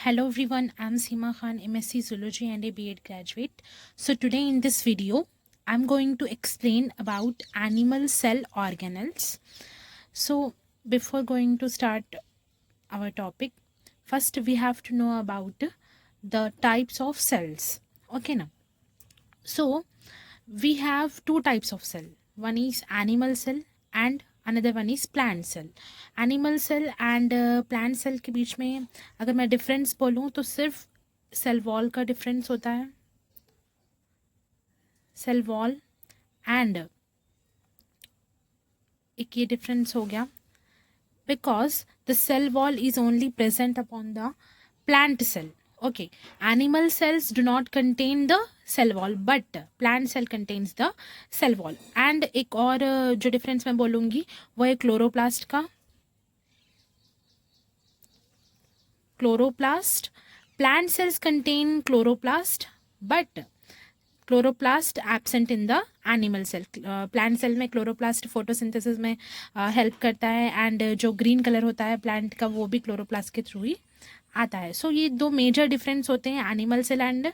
Hello everyone, I'm Seema Khan, MSc Zoology and a B.Ed graduate. So today in this video, I'm going to explain about animal cell organelles. So before going to start our topic, first we have to know about the types of cells. Okay now. So we have two types of cell. One is animal cell and another one is plant cell. Animal cell and plant cell के बीच में अगर मैं difference बोलूँ तो सिर्फ cell wall का difference होता है. सेल वॉल एंड एक ये डिफरेंस हो गया because the cell wall is only present upon the plant cell. Okay, animal cells do not contain the cell wall but plant cell contains the cell wall. And एक और जो difference मैं बोलूँगी वो है क्लोरोप्लास्ट का. Chloroplast, plant cells contain chloroplast but chloroplast absent in the animal cell. Plant cell में chloroplast photosynthesis में हेल्प करता है एंड जो ग्रीन कलर होता है प्लांट का वो भी क्लोरोप्लास्ट के थ्रू ही आता है. सो ये दो मेजर डिफरेंस होते हैं animal cell and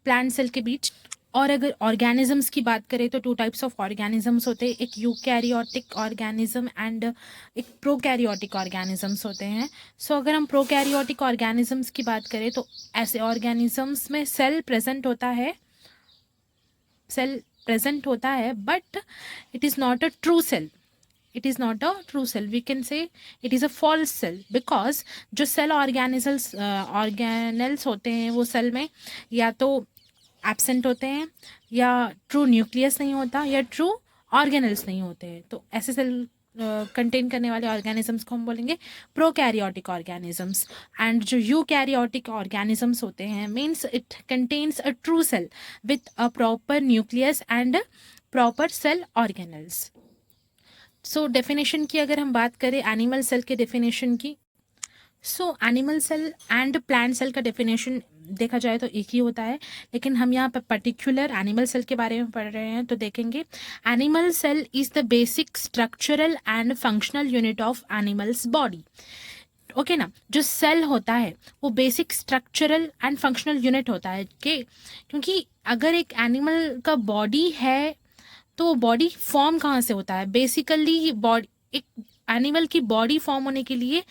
plant cell के बीच. और अगर ऑर्गेनिजम्स की बात करें तो टू टाइप्स ऑफ ऑर्गेनिजम्स होते हैं, एक यूकैरियोटिक ऑर्गेनिज्म एंड एक प्रोकैरियोटिक ऑर्गेनिजम्स होते हैं. सो अगर हम प्रोकैरियोटिक ऑर्गेनिजम्स की बात करें तो ऐसे ऑर्गेनिजम्स में सेल प्रेजेंट होता है but it is not a true cell. It is not a true cell. We can say it is a false cell because जो सेल ऑर्गेनल्स होते हैं वो सेल में या तो एब्सेंट होते हैं या ट्रू न्यूक्लियस नहीं होता या ट्रू ऑर्गेनल्स नहीं होते हैं. तो ऐसे सेल कंटेन करने वाले ऑर्गेनिजम्स को हम बोलेंगे प्रोकैरियोटिक ऑर्गेनिजम्स. एंड जो यूकैरियोटिक ऑर्गेनिजम्स होते हैं means it contains a true cell with a proper nucleus and proper cell organelles. So definition की अगर हम बात करें एनिमल सेल के डेफिनेशन की, so animal cell and plant cell का डेफिनेशन देखा जाए तो एक ही होता है, लेकिन हम यहाँ पर पर्टिकुलर एनिमल सेल के बारे में पढ़ रहे हैं तो देखेंगे animal cell is the basic structural and functional unit of animals body. Okay ना, जो सेल होता है वो basic structural and functional unit होता है क्योंकि अगर एक एनिमल का बॉडी है तो बॉडी फॉर्म कहाँ से होता है. बेसिकली बॉडी, एक एनिमल की बॉडी फॉर्म होने के लिए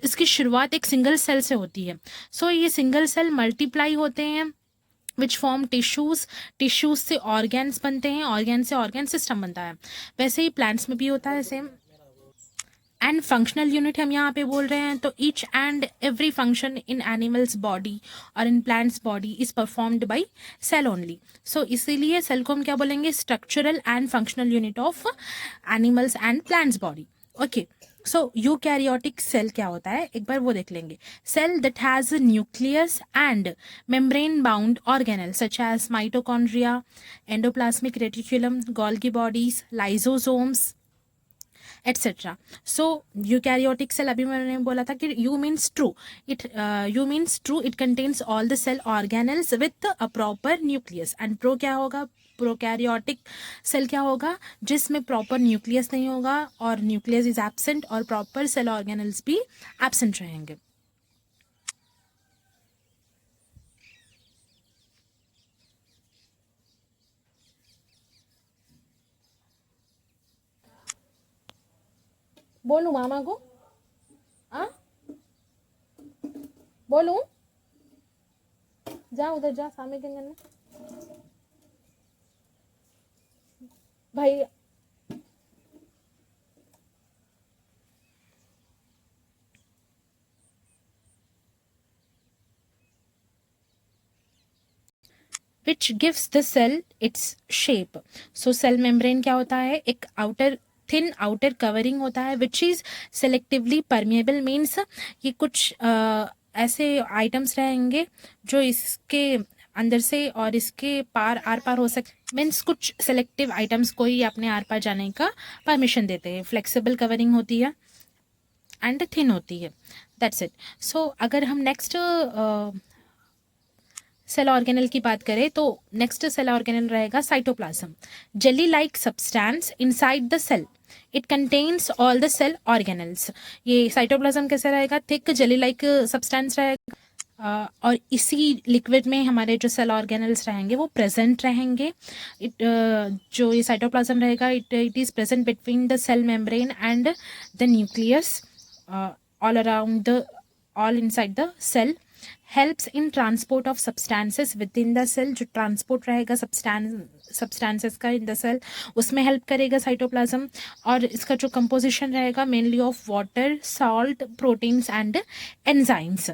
इसकी शुरुआत एक सिंगल सेल से होती है. सो ये सिंगल सेल मल्टीप्लाई होते हैं विच फॉर्म टिश्यूज से ऑर्गेन्स बनते हैं, ऑर्गेन से ऑर्गेन सिस्टम बनता है. वैसे ही प्लांट्स में भी होता है सेम. एंड फंक्शनल यूनिट हम यहाँ पे बोल रहे हैं तो each and every function in animals body और in plants body is performed by cell only. So इसीलिए सेल को हम क्या बोलेंगे, structural and functional unit of animals and plants body. Okay, so eukaryotic cell क्या होता है एक बार वो देख लेंगे. Cell that has nucleus and membrane bound organelle such as mitochondria, endoplasmic reticulum, Golgi bodies, lysosomes etcetera. So eukaryotic cell अभी मैंने बोला था कि eu means true it contains all the cell organelles with a proper nucleus. And pro क्या होगा, prokaryotic cell क्या होगा जिसमें प्रॉपर न्यूक्लियस नहीं होगा और न्यूक्लियस इज एब्सेंट और प्रॉपर सेल ऑर्गेनल्स भी एब्सेंट रहेंगे. बोलूं मामा को, बोलूं, जा उधर जा सामने के अंगन में भाई. Which gives the cell its shape. So cell membrane क्या होता है, एक थिन आउटर कवरिंग होता है which is selectively permeable. Means ये कुछ ऐसे आइटम्स रहेंगे जो इसके अंदर से और इसके आर पार हो सकते. मीन्स कुछ सेलेक्टिव आइटम्स को ही अपने आर पार जाने का परमिशन देते हैं. फ्लेक्सिबल कवरिंग होती है एंड थिन होती है. That's it. सो अगर हम नेक्स्ट सेल ऑर्गेनल की बात करें तो नेक्स्ट सेल ऑर्गेनल रहेगा cytoplasm, jelly like substance inside the cell. It contains all the cell organelles. ये साइटोप्लाज्म कैसे रहेगा, थिक जेली लाइक सब्सटेंस रहेगा और इसी लिक्विड में हमारे जो सेल ऑर्गेनल्स रहेंगे वो प्रेजेंट रहेंगे। जो ये साइटोप्लाज्म रहेगा, it is present between the cell membrane and the nucleus, all around the all inside the cell, helps in transport of substances within the cell. जो ट्रांसपोर्ट रहेगा substances का in the cell, उसमें help करेगा cytoplasm. और इसका जो composition रहेगा mainly of water, salt, proteins and enzymes.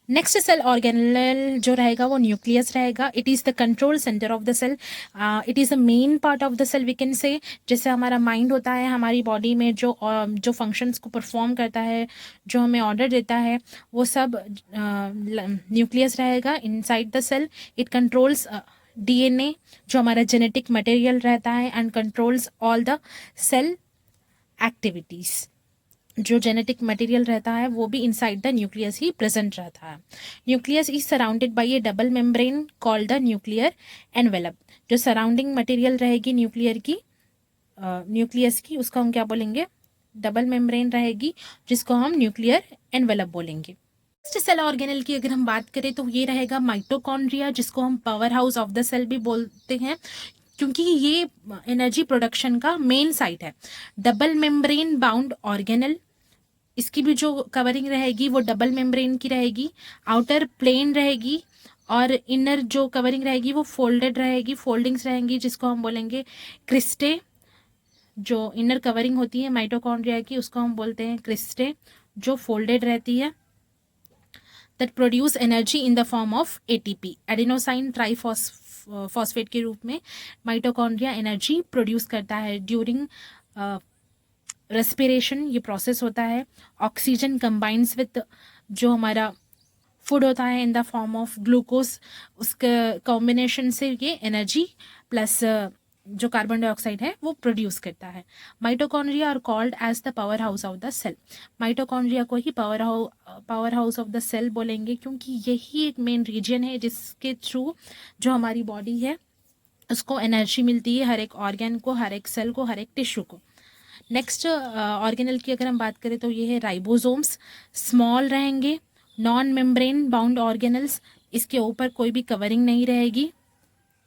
Next cell organelle जो रहेगा वो न्यूक्लियस रहेगा। It is the control centre of the cell, it is the main part of the cell we can say. जैसे हमारा mind होता है हमारी body में, जो फंक्शंस को परफॉर्म करता है, जो हमें ऑर्डर देता है, वो सब न्यूक्लियस रहेगा inside the cell. It controls DNA, जो हमारा जेनेटिक मटेरियल रहता है, and controls all the cell activities. जो जेनेटिक मटेरियल रहता है वो भी इनसाइड द न्यूक्लियस ही प्रेजेंट रहता है। Nucleus is surrounded by a double membrane called the nuclear envelope. जो सराउंडिंग मटेरियल रहेगी न्यूक्लियस की, उसको हम क्या बोलेंगे? डबल मेम्ब्रेन रहेगी, जिसको हम न्यूक्लियर एनवेलप बोलेंगे। नेक्स्ट सेल ऑर्गेनल की अगर हम बात करें तो ये रहेगा माइटोकॉन्ड्रिया, जिसको हम power house of the cell भी बोलते हैं, क्योंकि ये एनर्जी प्रोडक्शन का मेन साइट है। डबल मेम्ब्रेन बाउंड ऑर्गेनल, इसकी भी जो कवरिंग रहेगी वो डबल मेम्ब्रेन की रहेगी। आउटर प्लेन रहेगी और इनर जो कवरिंग रहेगी वो फोल्डेड रहेगी, फोल्डिंग्स रहेंगी, जिसको हम बोलेंगे क्रिस्टे। जो इनर कवरिंग होती है माइटोकॉन्ड्रिया की, उसको हम बोलते हैं क्रिस्टे, जो फोल्डेड रहती है। That produce energy in the form of ATP, adenosine triphosphate के रूप में माइटोकॉन्ड्रिया एनर्जी प्रोड्यूस करता है ड्यूरिंग रेस्पिरेशन। ये प्रोसेस होता है। ऑक्सीजन कंबाइंस विद जो हमारा फूड होता है in the form of glucose, उसके कॉम्बिनेशन से ये एनर्जी प्लस जो कार्बन डाइऑक्साइड है वो प्रोड्यूस करता है। Mitochondria are called as the power house of the cell. Mitochondria को ही power house of the cell बोलेंगे, क्योंकि यही एक मेन रीजन है जिसके थ्रू जो हमारी बॉडी है उसको एनर्जी मिलती है, हर एक ऑर्गन को, हर एक सेल को, हर एक टिश्यू को। नेक्स्ट ऑर्गेनल की अगर हम बात करें तो ये है राइबोसोम्स। स्मॉल रहेंगे, नॉन मेम्ब्रेन बाउंड ऑर्गेनल्स, इसके ऊपर कोई भी कवरिंग नहीं रहेगी।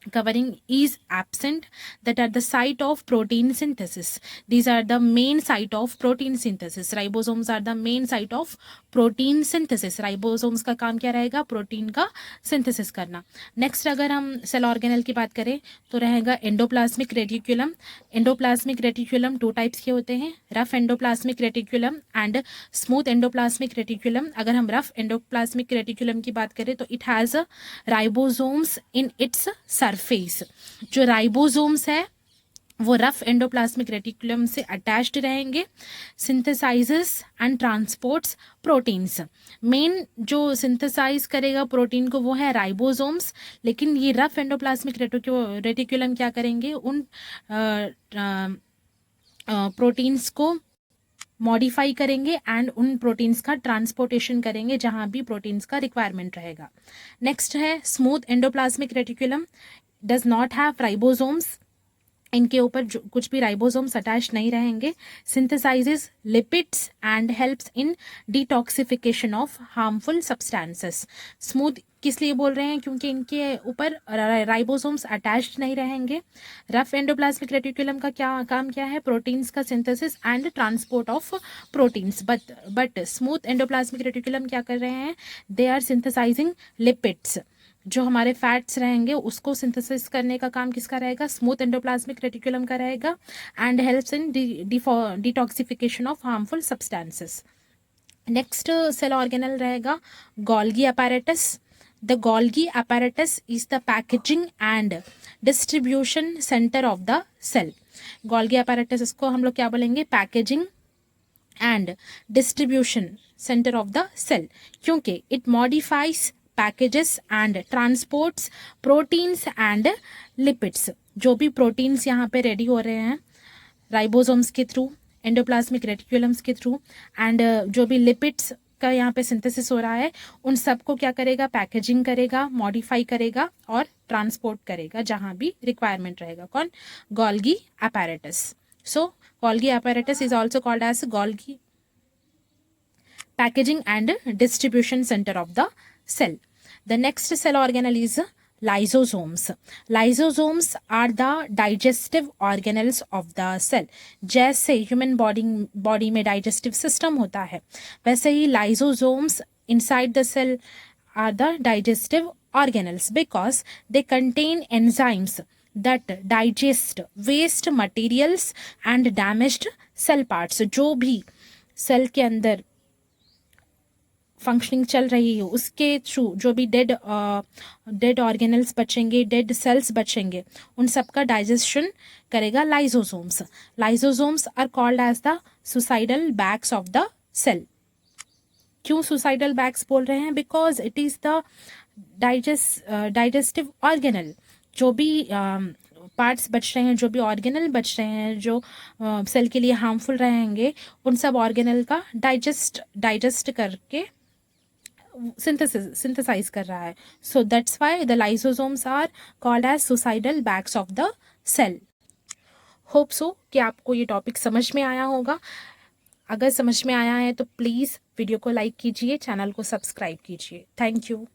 covering is absent, that are the site of protein synthesis. These are the main site of protein synthesis. Ribosomes are the main site of protein synthesis. Ribosomes का काम क्या रहेगा? प्रोटीन का सिंथेसिस करना। नेक्स्ट अगर हम सेल ऑर्गेनल की बात करें तो रहेगा endoplasmic reticulum. Endoplasmic reticulum 2 types के होते हैं, rough endoplasmic reticulum and smooth endoplasmic reticulum. अगर हम रफ एंडोप्लाज्मिक रेटिकुलम की बात करें तो it has ribosomes in its surface. जो राइबोसोम्स है वो रफ एंडोप्लाज्मिक रेटिकुलम से अटैच्ड रहेंगे। Synthesises and transports proteins. Main जो सिंथेसाइज करेगा प्रोटीन को वो है राइबोसोम्स, लेकिन ये रफ एंडोप्लाज्मिक रेटिकुलम क्या करेंगे? उन प्रोटीन्स को मॉडिफाई करेंगे एंड उन प्रोटीन्स का ट्रांसपोर्टेशन करेंगे जहाँ भी प्रोटीन्स का रिक्वायरमेंट रहेगा। नेक्स्ट है smooth endoplasmic reticulum, does not have ribosomes. इनके ऊपर जो कुछ भी राइबोसोम्स अटैच नहीं रहेंगे। Synthesises lipids and helps in detoxification of harmful substances. Smooth किस लिए बोल रहे हैं? क्योंकि इनके ऊपर राइबोसोम्स अटैच्ड नहीं रहेंगे। रफ एंडोप्लाज्मिक रेटिकुलम का क्या काम क्या है? प्रोटीन्स का synthesis and transport of proteins. But smooth endoplasmic reticulum क्या कर रहे हैं? They are synthesising lipids. जो हमारे फैट्स रहेंगे उसको सिंथेसिस करने का काम किसका रहेगा? स्मूथ एंडोप्लाज्मिक रेटिकुलम का रहेगा and helps in detoxification of harmful substances. Next cell organelle रहेगा Golgi apparatus. The Golgi apparatus is the packaging and distribution center of the cell. Golgi apparatus इसको हम लोग क्या बोलेंगे? Packaging and distribution centre of the cell, क्योंकि it modifies packages and transports proteins and lipids. जो भी proteins यहाँ पे रेडी हो रहे हैं राइबोसोम्स के थ्रू, एंडोप्लाज्मिक रेटिकुलम्स के थ्रू, एंड जो भी लिपिड्स का यहाँ पे सिंथेसिस हो रहा है, उन सबको क्या करेगा? पैकेजिंग करेगा, मॉडिफाई करेगा और ट्रांसपोर्ट करेगा जहाँ भी रिक्वायरमेंट रहेगा। कौन? Golgi apparatus. So Golgi apparatus is also called as Golgi packaging and distribution center of the cell. The next cell organelle is lysosomes. Lysosomes are the digestive organelles of the cell. जैसे human body में digestive system होता है, वैसे ही lysosomes inside the cell are the digestive organelles because they contain enzymes that digest waste materials and damaged cell parts. जो भी cell के अंदर functioning चल रही है उसके थ्रू जो भी डेड ऑर्गेनल्स बचेंगे, डेड सेल्स बचेंगे, उन सब का डाइजेशन करेगा lysosomes. Lysosomes are called as the suicidal bags of the cell. क्यों सुसाइडल बैग्स बोल रहे हैं? Because it is the digestive organelle. जो भी पार्ट्स बच रहे हैं, जो भी ऑर्गेनल बच रहे हैं जो सेल के लिए हार्मफुल रहेंगे, उन सब ऑर्गेनल का डाइजेस्ट करके सिंथेसाइज कर रहा है. So that's why the lysosomes are called as suicidal bags of the cell. Hope so कि आपको ये टॉपिक समझ में आया होगा. अगर समझ में आया है तो प्लीज़ वीडियो को लाइक कीजिए, चैनल को सब्सक्राइब कीजिए. Thank you.